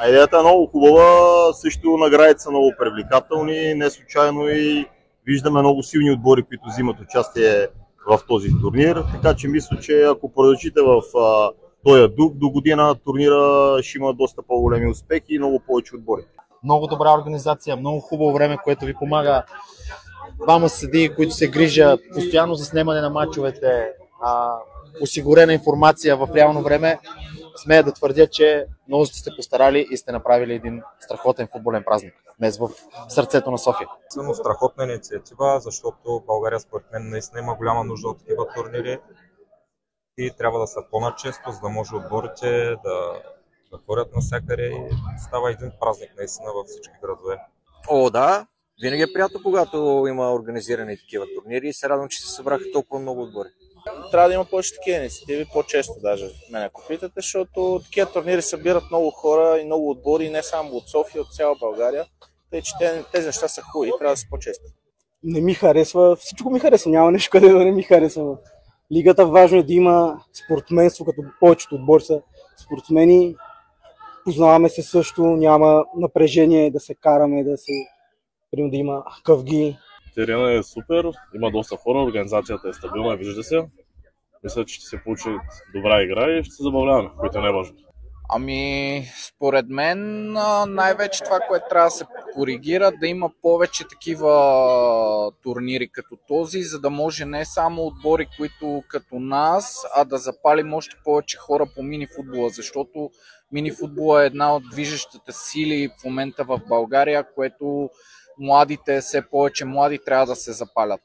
Идеята е много хубава, също наградите са много привлекателни, не случайно и виждаме много силни отбори, които взимат участие в този турнир, така че мисля, че ако продължите в този дух, до година турнира ще има доста по-големи успехи и много повече отбори. Много добра организация, много хубаво време, което ви помага. Двама съдии, които се грижат постоянно за снимане на мачовете, осигурена информация в реално време. Смея да твърдя, че много сте се постарали и сте направили един страхотен футболен празник днес в сърцето на София. Страхотна инициатива, защото България според мен наистина има голяма нужда от такива турнири и трябва да са по-начесто, за да може отборите да ходят навсякъде и става един празник наистина във всички градове. О, да. Винаги е приятно, когато има организирани такива турнири и се радвам, че се събраха толкова много отбори. Трябва да има повече такива инициативи, по-често даже, мен ако питате, защото такива турнири събират много хора и много отбори, не само от София, от цяла България. Тъй, че тези неща са хубави и трябва да са по-често. Не ми харесва, всичко ми харесва, няма нещо, къде да не ми харесва. Лигата важно е да има спортменство, като повечето отбори са спортсмени. Познаваме се също, няма напрежение да се караме, да има къвги. Терена е супер, има доста хора, организацията е стабилна, вижда се. Мисля, че ще се получи добра игра и ще се забавляваме, което е най-важно. Според мен най-вече това, което трябва да се коригира, да има повече такива турнири като този, за да може не само отбори, които като нас, а да запалим още повече хора по минифутбола, защото минифутбола е една от движещите сили в момента в България, което младите, все повече млади трябва да се запалят.